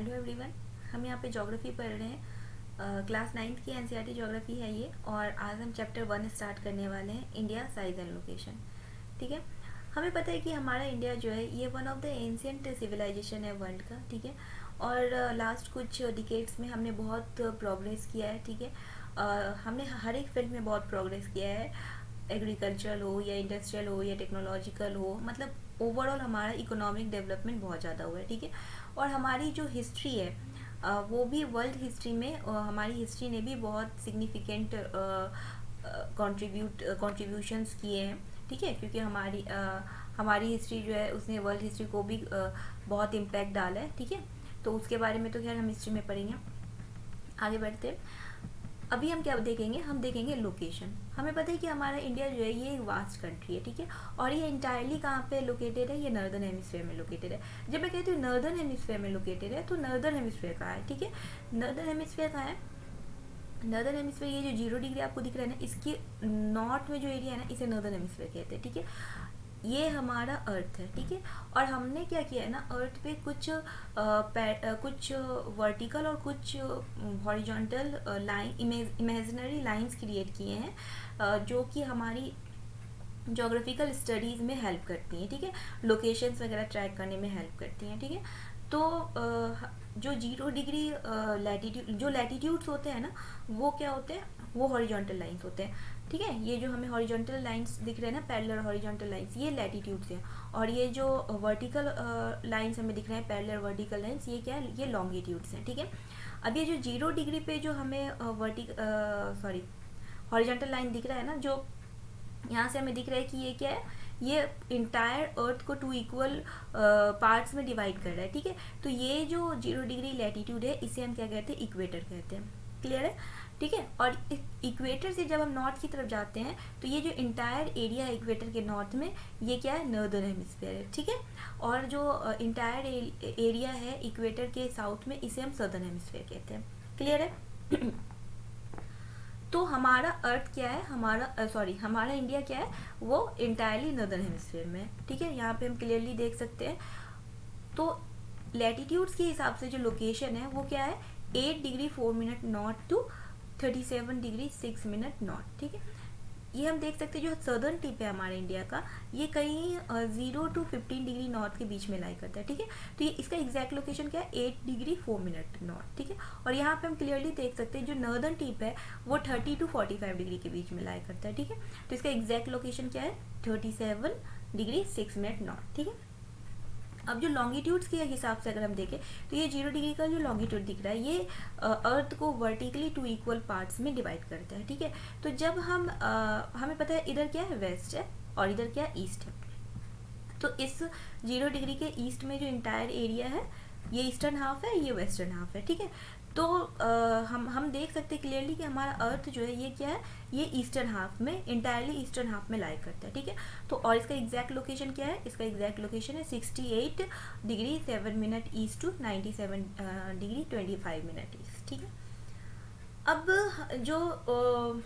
Hello everyone. हम यहाँ पे ज्योग्राफी पढ़ रहे हैं। क्लास 9th की एनसीईआरटी ज्योग्राफी है ये, और आज हम चैप्टर 1 स्टार्ट करने वाले हैं, इंडिया साइज एंड लोकेशन। ठीक है। हमें पता है कि हमारा इंडिया जो है ये one of the ancient civilization है वर्ल्ड का। ठीक है। और लास्ट कुछ डिकेड्स में हमने बहुत प्रोग्रेस किया है। ठीक है। हमने हर एक फील्ड में बहुत प्रोग्रेस किया है, एग्रीकल्चरल हो या इंडस्ट्रियल हो या टेक्नोलॉजिकल हो, मतलब ओवरऑल हमारा इकोनॉमिक डेवलपमेंट बहुत ज़्यादा हुआ है। ठीक है। और हमारी जो हिस्ट्री है वो भी वर्ल्ड हिस्ट्री में हमारी हिस्ट्री ने भी बहुत सिग्निफिकेंट कॉन्ट्रीब्यूशंस किए हैं। ठीक है। क्योंकि हमारी हिस्ट्री जो है उसने वर्ल्ड हिस्ट्री को भी बहुत इम्पैक्ट डाला है। ठीक है। तो उसके बारे में तो खैर हम हिस्ट्री में पढ़ेंगे। आगे बढ़ते हैं। अभी हम क्या देखेंगे, हम देखेंगे लोकेशन। हमें पता है कि हमारा इंडिया जो है ये एक वास्ट कंट्री है। ठीक है। और ये इंटायरली कहाँ पे लोकेटेड है, ये नॉर्दर्न हेमिस्फीयर में लोकेटेड है। जब मैं कहती हूँ नॉर्दर्न हेमिस्फीयर में लोकेटेड है, तो नॉर्दर्न हेमिस्फीयर कहाँ है? ठीक है। नॉर्दर्न हेमिस्फीयर कहाँ है? नॉर्दर्न हेमिस्फीयर ये जो 0 डिग्री आपको दिख रहा है ना, इसके नॉर्थ में जो एरिया है ना, इसे नॉर्दर्न हेमिस्फीयर कहते हैं। ठीक है। ये हमारा अर्थ है। ठीक है। और हमने क्या किया है ना, अर्थ पे कुछ वर्टिकल और कुछ horizontal line, imaginary lines create किए हैं, जो कि हमारी जोग्राफिकल स्टडीज़ में हेल्प करती हैं। ठीक है। लोकेशंस वगैरह ट्रैक करने में हेल्प करती हैं। ठीक है। तो जो 0 डिग्री लैटिट्यूड, जो लैटिट्यूड्स होते हैं ना, वो क्या होते हैं, वो हॉरिजॉन्टल लाइंस होते हैं। ठीक है। ये जो हमें हॉरिजॉन्टल लाइंस दिख रहे हैं ना, पैरेलल हॉरिजॉन्टल लाइंस, ये लैटिट्यूड्स हैं। और ये जो वर्टिकल लाइंस हमें दिख रहे हैं, पैरेलल वर्टिकल लाइंस, ये क्या है, ये लॉन्गिट्यूड्स हैं। ठीक है। अब ये जो 0 डिग्री पे जो हमें हॉरिजॉन्टल लाइन दिख रहा है ना, जो यहाँ से हमें दिख रहा है कि ये क्या है, ये इंटायर अर्थ को 2 इक्वल पार्ट्स में डिवाइड कर रहा है। ठीक है। तो ये जो 0 डिग्री लैटिट्यूड है, इसे हम क्या कहते हैं, इक्वेटर कहते हैं। क्लियर है? ठीक है। और इक्वेटर से जब हम नॉर्थ की तरफ जाते हैं, तो ये जो इंटायर एरिया है इक्वेटर के नॉर्थ में, ये क्या है, नॉर्दर्न हेमिस्फीयर है। ठीक है। और जो इंटायर एरिया है इक्वेटर के साउथ में, इसे हम सदर्न हेमिस्फीयर कहते हैं। क्लियर है? तो हमारा अर्थ क्या है, हमारा इंडिया क्या है, वो इंटायरली नॉर्दर्न हेमिस्फीयर में है। ठीक है। यहाँ पे हम क्लियरली देख सकते हैं। तो लैटिट्यूड्स के हिसाब से जो लोकेशन है वो क्या है, 8 degree 4 minute north to 37 degree 6 minute north. ठीक है। ये हम देख सकते हैं, जो सदर्न टिप है हमारे इंडिया का, ये कहीं 0 to 15 डिग्री नॉर्थ के बीच में लाई करता है। ठीक है। तो ये इसका एग्जैक्ट लोकेशन क्या है, 8 डिग्री 4 मिनट नॉर्थ। ठीक है। और यहाँ पे हम क्लियरली देख सकते हैं, जो नॉर्दर्न टिप है वो 30 to 45 डिग्री के बीच में लाई करता है। ठीक है। तो इसका एग्जैक्ट लोकेशन क्या है, 37 डिग्री 6 मिनट नॉर्थ। ठीक है। अब जो लॉन्गिट्यूड्स के हिसाब से अगर हम देखें, तो ये 0 डिग्री का जो लॉन्गिट्यूड दिख रहा है, ये अर्थ को वर्टिकली 2 इक्वल पार्ट्स में डिवाइड करता है। ठीक है। तो जब हमें पता है इधर क्या है, वेस्ट है, और इधर क्या है, ईस्ट है। तो इस 0 डिग्री के ईस्ट में जो इंटायर एरिया है, ये ईस्टर्न हाफ है, ये वेस्टर्न हाफ है। ठीक है। तो हम देख सकते हैं क्लियरली कि हमारा अर्थ जो है ये क्या है, ये ईस्टर्न हाफ में, इंटायरली ईस्टर्न हाफ में लाई करता है। ठीक है। तो और इसका एग्जैक्ट लोकेशन क्या है, इसका एग्जैक्ट लोकेशन है 68 degree 7 minute east to 97 degree 25 minute east. ठीक है। अब जो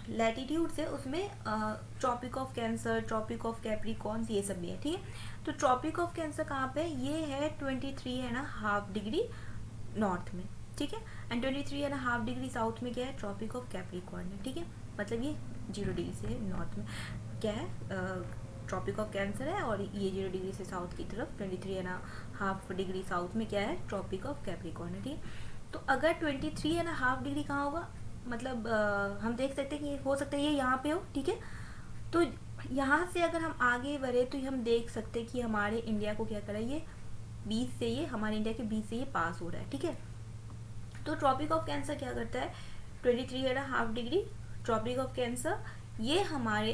लैटिट्यूड्स है उसमें tropic of cancer, tropic of capricorns, ये सब भी है। ठीक है। तो ट्रॉपिक ऑफ कैंसर कहाँ पे है, ये है 23.5 डिग्री नॉर्थ में। ठीक है। एंड 23.5 डिग्री साउथ में क्या है, ट्रॉपिक ऑफ कैप्रिकॉर्न है। ठीक है। मतलब ये 0 डिग्री से नॉर्थ में क्या है, ट्रॉपिक ऑफ कैंसर है, और ये 0 डिग्री से साउथ की तरफ 23.5 डिग्री साउथ में क्या है, ट्रॉपिक ऑफ कैप्रिकॉर्न है। ठीक है। तो अगर 23.5 डिग्री कहाँ होगा, मतलब हम देख सकते हैं कि हो सकता है ये यहाँ पे हो। ठीक है। तो यहाँ से अगर हम आगे बढ़े, तो हम देख सकते हैं कि हमारे इंडिया को क्या करा, ये बीच से, ये हमारे इंडिया के बीच से ये पास हो रहा है। ठीक है। तो ट्रॉपिक ऑफ कैंसर क्या करता है, 23.5 डिग्री ट्रॉपिक ऑफ कैंसर, ये हमारे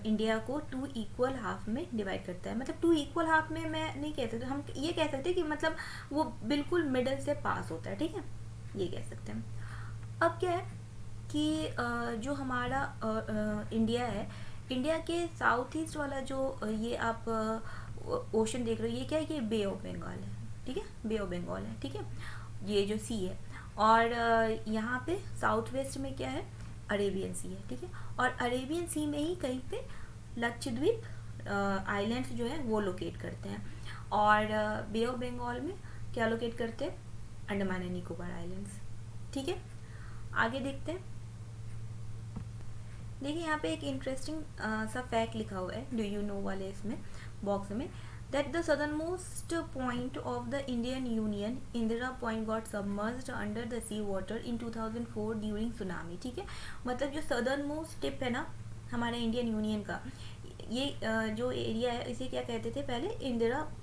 इंडिया को 2 इक्वल हाफ में डिवाइड करता है। मतलब 2 इक्वल हाफ में मैं नहीं कह सकते, हम ये कह सकते हैं कि मतलब वो बिल्कुल मिडल से पास होता है। ठीक है। ये कह सकते हैं। अब क्या है कि जो हमारा इंडिया है, इंडिया के साउथ ईस्ट वाला जो ये आप ओशन देख रहे हो, ये क्या है, कि बे ऑफ बंगाल है। ठीक है। बे ऑफ बंगाल है। ठीक है। ये जो सी है, और यहाँ पे साउथ वेस्ट में क्या है, अरेबियन सी है। ठीक है। और अरेबियन सी में ही कहीं पे लक्षद्वीप आइलैंड्स जो है वो लोकेट करते हैं, और बे ऑफ बंगाल में क्या लोकेट करते हैं, अंडमान एंड निकोबार आइलैंड्स। ठीक है, आगे देखते हैं। देखिए यहाँ पे एक इंटरेस्टिंग सा फैक्ट लिखा हुआ है, डू यू नो वाले इसमें बॉक्स में, that the southernmost point of the Indian Union, Indira Point, got submerged under the sea water in 2004 during tsunami। ठीक है, मतलब जो सदर्न मोस्ट टिप है ना हमारे इंडियन यूनियन का, ये जो एरिया है इसे क्या कहते थे पहले,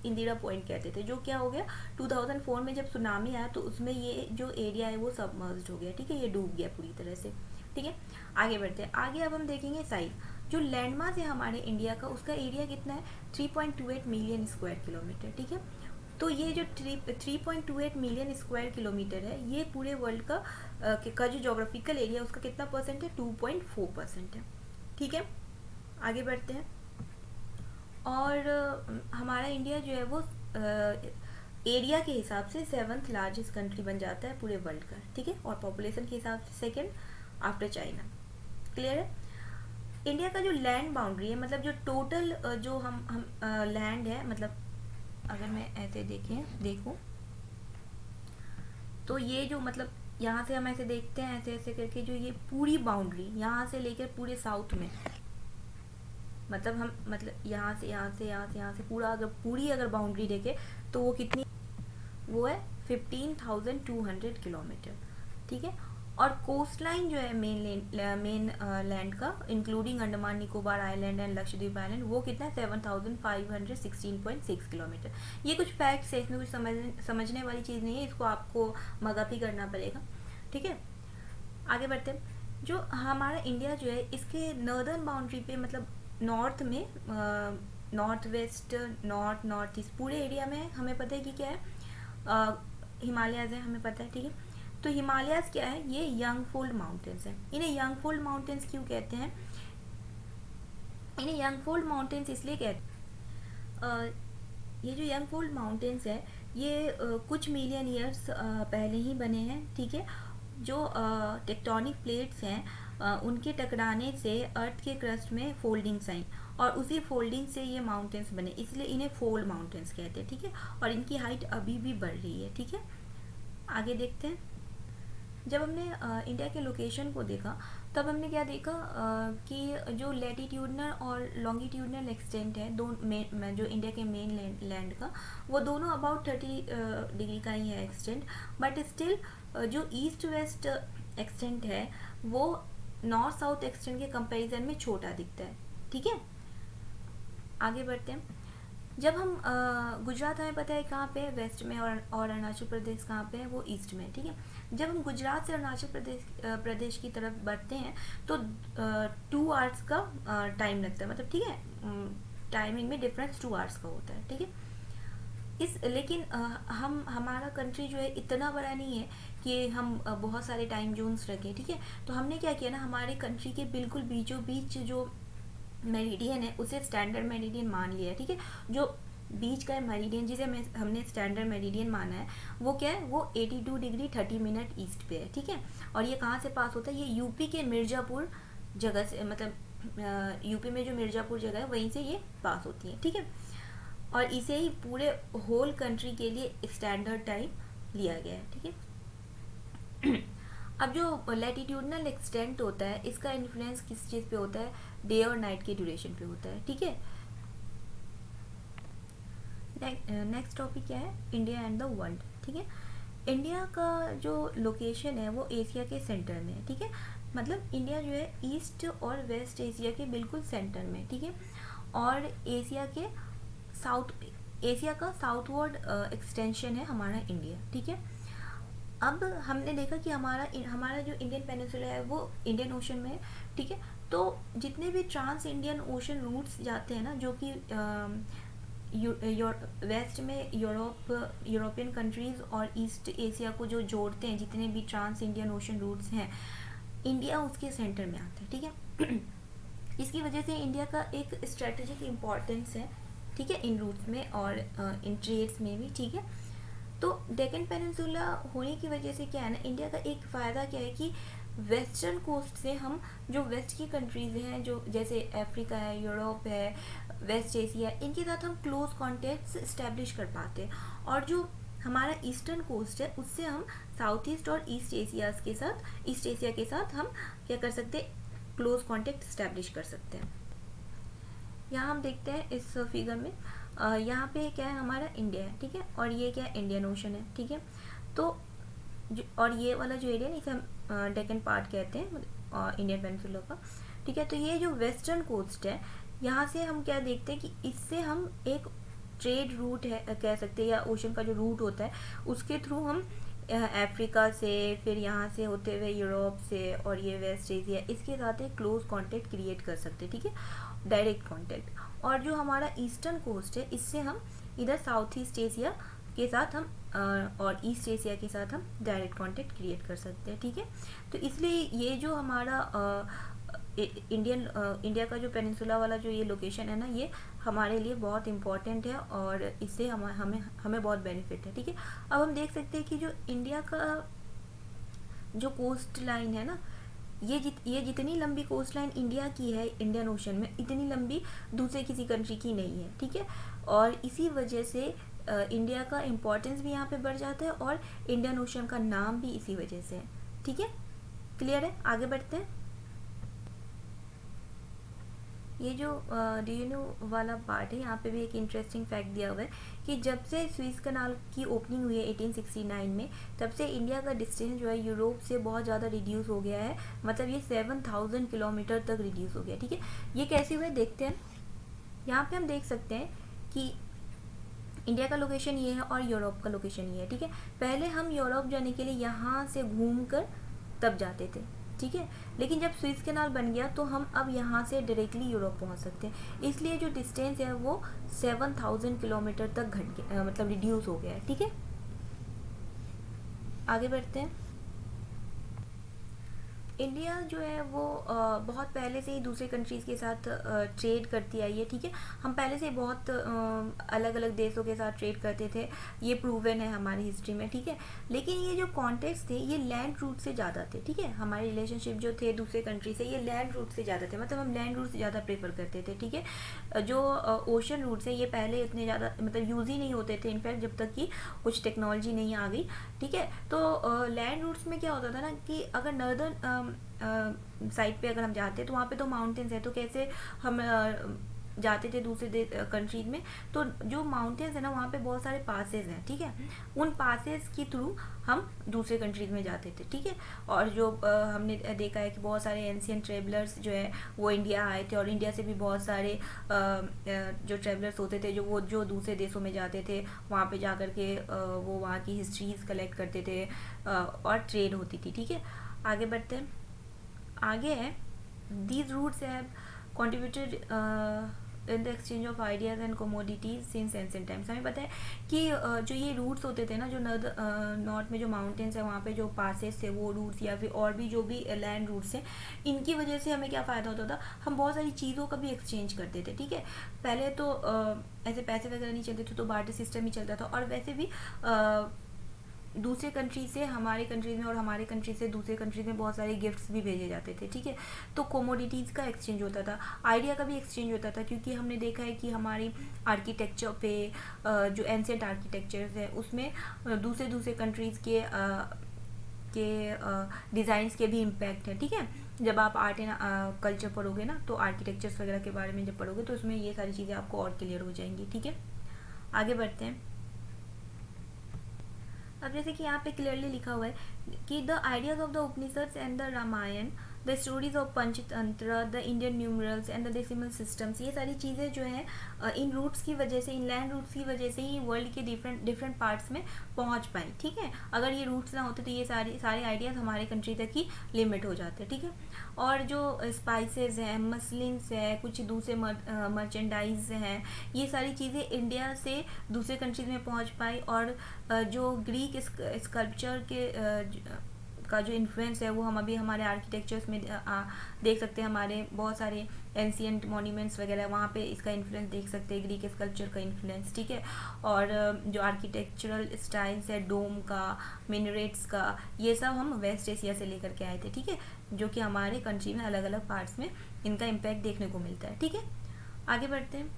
इंदिरा पॉइंट कहते थे, जो क्या हो गया 2004 में जब सुनामी आया तो उसमें ये जो एरिया है वो सबमर्ज्ड हो गया। ठीक है, ये डूब गया पूरी तरह से। ठीक है, आगे बढ़ते हैं। आगे अब हम देखेंगे साइज, जो लैंड मास है हमारे इंडिया का, उसका एरिया कितना है 3.28 मिलियन स्क्वायर किलोमीटर। ठीक है, तो ये जो 3.28 मिलियन स्क्वायर किलोमीटर है, ये पूरे वर्ल्ड का जो जोग्राफिकल एरिया उसका कितना परसेंट है, 2.4% है। ठीक है, आगे बढ़ते हैं। और हमारा इंडिया जो है वो एरिया के हिसाब से 7th लार्जेस्ट कंट्री बन जाता है पूरे वर्ल्ड का। ठीक है, और पॉपुलेशन के हिसाब से 2nd आफ्टर चाइना। क्लियर है। इंडिया का जो लैंड बाउंड्री है, मतलब जो टोटल जो हम लैंड है, मतलब अगर मैं ऐसे देखूं तो ये जो मतलब यहाँ से हम ऐसे देखते हैं, ऐसे ऐसे करके जो ये पूरी बाउंड्री यहाँ से लेकर पूरे साउथ में, मतलब हम मतलब यहाँ से पूरा अगर बाउंड्री देखें तो वो कितनी, वो है 15,200 किलोमीटर। ठीक है, और कोस्ट लाइन जो है मेन लैंड का, including Andaman Nicobar island and Lakshadweep island, वो कितना है 7,516.6 किलोमीटर। ये कुछ फैक्ट्स है, इसमें कुछ समझने वाली चीज़ नहीं है, इसको आपको मगअप ही करना पड़ेगा। ठीक है, आगे बढ़ते हैं। जो हमारा इंडिया जो है इसके नॉर्दर्न बाउंड्री पे, मतलब नॉर्थ में नॉर्थ वेस्ट नॉर्थ ईस्ट पूरे एरिया में हमें पता है कि क्या है, हिमालयाज है, हमें पता है। ठीक है, तो हिमालयाज क्या है, ये यंगफोल्ड माउंटेन्स हैं। इन्हें यंगफोल्ड माउंटेन्स क्यों कहते हैं, इन्हें यंगफोल्ड माउंटेन्स इसलिए कहते हैं, ये जो यंगफोल्ड माउंटेन्स है ये कुछ मिलियन ईयर्स पहले ही बने हैं। ठीक है, जो टेक्टोनिक प्लेट्स हैं उनके टकराने से अर्थ के क्रस्ट में फोल्डिंग्स आई और उसी फोल्डिंग से ये माउंटेन्स बने, इसलिए इन्हें फोल्ड माउंटेन्स कहते हैं। ठीक है, और इनकी हाइट अभी भी बढ़ रही है। ठीक है, आगे देखते हैं। जब हमने इंडिया के लोकेशन को देखा तब हमने क्या देखा कि जो लैटिट्यूडनल और लॉन्गिट्यूडनल एक्सटेंट है जो इंडिया के मेन लैंड का, वो दोनों अबाउट 30 डिग्री का ही है एक्सटेंट, बट स्टिल जो ईस्ट वेस्ट एक्सटेंट है वो नॉर्थ साउथ एक्सटेंट के कंपैरिजन में छोटा दिखता है। ठीक है, आगे बढ़ते हैं। जब हम गुजरात हमें पता है कहाँ पे है, वेस्ट में, और अरुणाचल प्रदेश कहाँ पे है, वो ईस्ट में। ठीक है, जब हम गुजरात से अरुणाचल प्रदेश की तरफ बढ़ते हैं तो 2 आवर्स का टाइम लगता है, मतलब ठीक है, टाइमिंग में डिफरेंस 2 आवर्स का होता है। ठीक है, लेकिन हमारा कंट्री जो है इतना बड़ा नहीं है कि हम बहुत सारे टाइम जोन्स रखें। ठीक है, तो हमने क्या किया ना, हमारे कंट्री के बिल्कुल बीचों बीच जो मेरिडियन है उसे स्टैंडर्ड मेरिडियन मान लिया है। ठीक है, जो बीच का मेरिडियन जिसे हमने स्टैंडर्ड मेरिडियन माना है वो क्या है, वो 82 डिग्री 30 मिनट ईस्ट पे है। ठीक है, और ये कहाँ से पास होता है, ये यूपी के मिर्ज़ापुर जगह से, मतलब यूपी में जो मिर्ज़ापुर जगह है वहीं से ये पास होती है। ठीक है, और इसे ही पूरे होल कंट्री के लिए स्टैंडर्ड टाइम लिया गया है। ठीक है, अब जो लैटिट्यूडनल एक्सटेंट होता है इसका इन्फ्लुएंस किस चीज़ पे होता है, डे और नाइट के ड्यूरेशन पे होता है। ठीक है, नेक्स्ट टॉपिक क्या है, इंडिया एंड द वर्ल्ड। ठीक है, इंडिया का जो लोकेशन है वो एशिया के सेंटर में है। ठीक है, मतलब इंडिया जो है ईस्ट और वेस्ट एशिया के बिल्कुल सेंटर में। ठीक है, और एशिया का साउथवर्ड एक्सटेंशन है हमारा इंडिया। ठीक है, अब हमने देखा कि हमारा जो इंडियन पेनिनसुला है वो इंडियन ओशन में है। ठीक है, तो जितने भी ट्रांस इंडियन ओशन रूट्स जाते हैं ना, जो कि वेस्ट में यूरोपियन कंट्रीज़ और ईस्ट एशिया को जो जोड़ते हैं, जितने भी ट्रांस इंडियन ओशन रूट्स हैं, इंडिया उसके सेंटर में आता है। ठीक है, इसकी वजह से इंडिया का एक स्ट्रेटेजिक इम्पोर्टेंस है। ठीक है, इन रूट्स में और इन ट्रेड्स में भी। ठीक है, तो डेक्कन पेनिनसुला होने की वजह से क्या है ना, इंडिया का एक फ़ायदा क्या है कि वेस्टर्न कोस्ट से हम जो वेस्ट की कंट्रीज़ हैं, जो जैसे अफ्रीका है, यूरोप है, वेस्ट एशिया, इनके साथ हम क्लोज कॉन्टेक्ट्स इस्टेब्लिश कर पाते हैं। और जो हमारा ईस्टर्न कोस्ट है उससे हम साउथ ईस्ट और ईस्ट एशिया के साथ हम क्या कर सकते हैं, क्लोज कॉन्टेक्ट इस्टेब्लिश कर सकते हैं। यहाँ हम देखते हैं इस फिगर में, यहाँ पे क्या है, हमारा इंडिया है, ठीक है, और ये क्या है, इंडियन ओशन है, ठीक है। तो और ये वाला जो एरिया है इसे हम डेक्कन पार्ट कहते हैं, इंडियन पेनिनसुला का, ठीक है। तो ये जो वेस्टर्न कोस्ट है, यहाँ से हम क्या देखते हैं कि इससे हम एक ट्रेड रूट है कह सकते हैं, या ओशन का जो रूट होता है उसके थ्रू हम अफ्रीका से, फिर यहाँ से होते हुए यूरोप से, और ये वेस्ट एशिया, इसके साथ एक क्लोज कांटेक्ट क्रिएट कर सकते हैं, ठीक है, डायरेक्ट कांटेक्ट। और जो हमारा ईस्टर्न कोस्ट है इससे हम इधर साउथ ईस्ट एशिया के साथ हम और ईस्ट एशिया के साथ हम डायरेक्ट कांटेक्ट क्रिएट कर सकते हैं, ठीक है। तो इसलिए ये जो हमारा इंडिया का जो पेनिनसुला वाला जो ये लोकेशन है ना, ये हमारे लिए बहुत इम्पॉर्टेंट है और इससे हमें बहुत बेनिफिट है, ठीक है। अब हम देख सकते हैं कि जो इंडिया का जो कोस्ट लाइन है ना, ये जितनी लंबी कोस्ट लाइन इंडिया की है इंडियन ओशन में, इतनी लंबी दूसरे किसी कंट्री की नहीं है, ठीक है। और इसी वजह से इंडिया का इम्पोर्टेंस भी यहाँ पे बढ़ जाता है और इंडियन ओशन का नाम भी इसी वजह से है, ठीक है। क्लियर है, आगे बढ़ते हैं। ये जो डू यू नो वाला पार्ट है, यहाँ पे भी एक इंटरेस्टिंग फैक्ट दिया हुआ है कि जब से स्विस कनाल की ओपनिंग हुई है 1869 में, तब से इंडिया का डिस्टेंस जो है यूरोप से बहुत ज़्यादा रिड्यूस हो गया है, मतलब ये 7000 किलोमीटर तक रिड्यूस हो गया, ठीक है। ये कैसे हुए देखते हैं। यहाँ पे हम देख सकते हैं कि इंडिया का लोकेशन ये है और यूरोप का लोकेशन ये है, ठीक है। पहले हम यूरोप जाने के लिए यहाँ से घूम कर तब जाते थे, ठीक है, लेकिन जब स्विस कैनाल बन गया तो हम अब यहाँ से डायरेक्टली यूरोप पहुँच सकते हैं, इसलिए जो डिस्टेंस है वो 7000 किलोमीटर तक घट गया, मतलब रिड्यूस हो गया है, ठीक है। आगे बढ़ते हैं। इंडिया जो है वो बहुत पहले से ही दूसरे कंट्रीज़ के साथ ट्रेड करती आई है, ठीक है। हम पहले से बहुत अलग अलग देशों के साथ ट्रेड करते थे, ये प्रूवन है हमारी हिस्ट्री में, ठीक है। लेकिन ये जो कॉन्टेक्स्ट थे ये लैंड रूट से ज़्यादा थे, ठीक है। हमारे रिलेशनशिप जो थे दूसरे कंट्री से, ये लैंड रूट से ज़्यादा थे, मतलब हम लैंड रूट से ज़्यादा प्रेफर करते थे, ठीक है। जो ओशन रूट्स हैं ये पहले इतने ज़्यादा मतलब यूज़ ही नहीं होते थे, इनफैक्ट जब तक कि कुछ टेक्नोलॉजी नहीं आ गई, ठीक है। तो लैंड रूट्स में क्या होता था ना कि अगर नॉर्दर्न साइड पे अगर हम जाते हैं तो वहाँ पे तो माउंटेन्स है, तो कैसे हम जाते थे दूसरे कंट्रीज में, तो जो माउंटेन्स है ना वहाँ पे बहुत सारे पासेस हैं, ठीक है। उन पासेस के थ्रू हम दूसरे कंट्रीज में जाते थे, ठीक है। और जो हमने देखा है कि बहुत सारे एंशियंट ट्रेवलर्स जो है वो इंडिया आए थे, और इंडिया से भी बहुत सारे जो ट्रेवलर्स होते थे जो दूसरे देशों में जाते थे, वहाँ पे जा कर के वो वहाँ की हिस्ट्रीज कलेक्ट करते थे और ट्रेड होती थी, ठीक है। आगे बढ़ते हैं। आगे है these routes have contributed in the exchange of ideas and commodities since ancient times। हमें पता है कि जो ये रूट्स होते थे ना, जो नॉर्थ में जो माउंटेन्स है वहाँ पे जो पासेस थे वो रूट्स, या फिर और भी जो भी लैंड रूट्स हैं, इनकी वजह से हमें क्या फ़ायदा होता था, हम बहुत सारी चीज़ों का भी एक्सचेंज करते थे, ठीक है। पहले तो ऐसे पैसे वगैरह नहीं चलते थे, तो बार्टर सिस्टम ही चलता था, और वैसे भी दूसरे कंट्री से हमारे कंट्रीज में और हमारे कंट्री से दूसरे कंट्रीज में बहुत सारे गिफ्ट्स भी भेजे जाते थे, ठीक है। तो कोमोडिटीज़ का एक्सचेंज होता था, आइडिया का भी एक्सचेंज होता था, क्योंकि हमने देखा है कि हमारी आर्किटेक्चर पे जो एंशिएंट आर्किटेक्चर्स है उसमें दूसरे कंट्रीज़ के डिज़ाइंस के भी इम्पैक्ट है, ठीक है। जब आप आर्ट एंड कल्चर पढ़ोगे ना, तो आर्किटेक्चर्स वगैरह के बारे में जब पढ़ोगे तो उसमें ये सारी चीज़ें आपको और क्लियर हो जाएंगी, ठीक है। आगे बढ़ते हैं। अब जैसे कि यहाँ पे क्लियरली लिखा हुआ है कि the ideas of the Upanishads and the Ramayana, the stories of Panchatantra, the Indian numerals and the decimal systems, ये सारी चीज़ें जो हैं इन रूट्स की वजह से, इन लैंड रूट्स की वजह से ही वर्ल्ड के डिफरेंट पार्ट्स में पहुँच पाई, ठीक है। अगर ये रूट्स ना होते तो ये सारे आइडियाज़ हमारे कंट्री तक ही लिमिट हो जाते, ठीक है। और जो स्पाइसेस हैं, मसलिन्स है, कुछ दूसरे मर्चेंडाइज हैं, ये सारी चीज़ें इंडिया से दूसरे कंट्रीज में पहुँच पाई, और जो ग्रीक स्कल्पचर के का जो इन्फ्लुएंस है वो हम अभी हमारे आर्किटेक्चर्स में देख सकते हैं। हमारे बहुत सारे एंशिएंट मॉन्यूमेंट्स वगैरह वहाँ पे इसका इन्फ्लुएंस देख सकते हैं, ग्रीक स्कल्पचर का इन्फ्लुएंस, ठीक है। और जो आर्किटेक्चरल स्टाइल्स है, डोम का, मिनरेट्स का, ये सब हम वेस्ट एशिया से लेकर के आए थे, ठीक है, जो कि हमारे कंट्री में अलग अलग पार्ट्स में इनका इम्पैक्ट देखने को मिलता है, ठीक है। आगे बढ़ते हैं।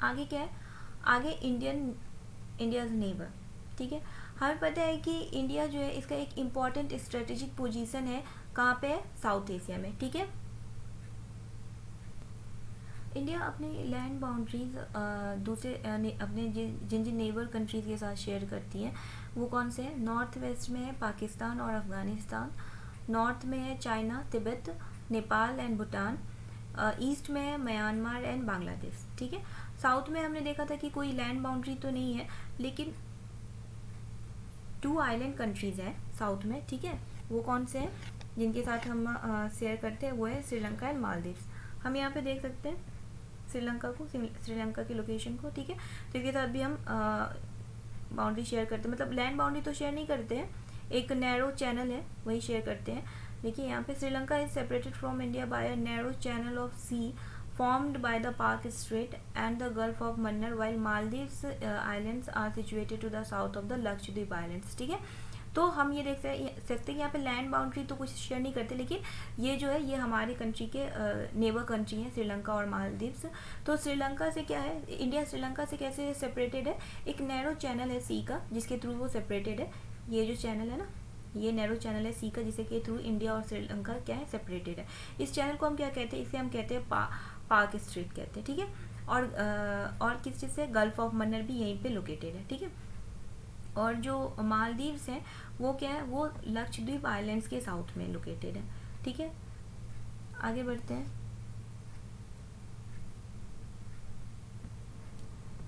आगे क्या है, आगे इंडियन इंडियाज़ नेबर, ठीक है। हमें पता है कि इंडिया जो है इसका एक इम्पॉर्टेंट स्ट्रेटेजिक पोजीशन है, कहाँ पे है, साउथ एशिया में, ठीक है। इंडिया अपनी लैंड बाउंड्रीज दूसरे अपने जिन जिन नेबर कंट्रीज़ के साथ शेयर करती हैं वो कौन से हैं, नॉर्थ वेस्ट में है पाकिस्तान और अफ़गानिस्तान, नॉर्थ में है China, Tibet, Nepal and Bhutan, east में है म्यांमार एंड बांग्लादेश, ठीक है। साउथ में हमने देखा था कि कोई लैंड बाउंड्री तो नहीं है, लेकिन 2 आइलैंड कंट्रीज़ हैं साउथ में, ठीक है। वो कौन से हैं जिनके साथ हम शेयर करते हैं, वो है श्रीलंका एंड मालदीव्स। हम यहाँ पे देख सकते हैं श्रीलंका को, श्रीलंका की लोकेशन को, ठीक है। तो इसके साथ भी हम बाउंड्री शेयर करते हैं, मतलब लैंड बाउंड्री तो शेयर नहीं करते हैं, एक नैरो चैनल है वही शेयर करते हैं। देखिए यहाँ पे Sri Lanka is separated from India by a narrow channel of sea formed by the Park Strait and the Gulf of Mannar, while Maldives islands are situated to the south of the Lakshadweep islands, ठीक है। तो हम ये देख सकते हैं कि यहाँ पे लैंड बाउंड्री तो कुछ शेयर नहीं करते, लेकिन ये जो है ये हमारे कंट्री के नेबर कंट्री हैं, श्रीलंका और मालदीव्स। तो श्रीलंका से क्या है, इंडिया श्रीलंका से कैसे सेपरेटेड है, एक नैरो चैनल है सी का जिसके थ्रू वो सेपरेटेड है। ये जो चैनल है ना, ये नैरो चैनल है सी का जिसके थ्रू इंडिया और श्रीलंका क्या है, सेपरेटेड है। इस चैनल को हम क्या कहते हैं, इसे हम कहते हैं पार्क स्ट्रीट कहते हैं, ठीक है। और किस चीज़ से, गल्फ ऑफ मन्नर भी यहीं पे लोकेटेड है, ठीक है। और जो मालदीव्स हैं वो क्या है, वो लक्षद्वीप आइलैंड्स के साउथ में लोकेटेड है, ठीक है। आगे बढ़ते हैं,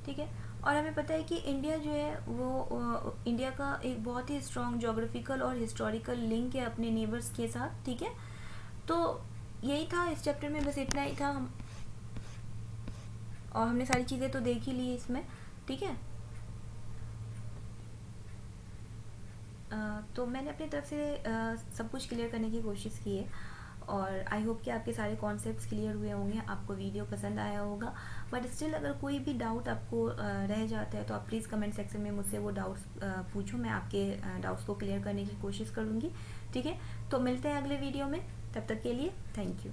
ठीक है। और हमें पता है कि इंडिया जो है वो इंडिया का एक बहुत ही स्ट्रॉन्ग जोग्राफिकल और हिस्टोरिकल लिंक है अपने नेबर्स के साथ, ठीक है। तो यही था इस चैप्टर में, बस इतना ही था हम, और हमने सारी चीज़ें तो देख ही ली इसमें, ठीक है। तो मैंने अपनी तरफ से सब कुछ क्लियर करने की कोशिश की है, और आई होप कि आपके सारे कॉन्सेप्ट्स क्लियर हुए होंगे, आपको वीडियो पसंद आया होगा। बट स्टिल अगर कोई भी डाउट आपको रह जाता है तो आप प्लीज़ कमेंट सेक्शन में मुझसे वो डाउट्स पूछो, मैं आपके डाउट्स को क्लियर करने की कोशिश करूँगी, ठीक है। तो मिलते हैं अगले वीडियो में, तब तक के लिए थैंक यू।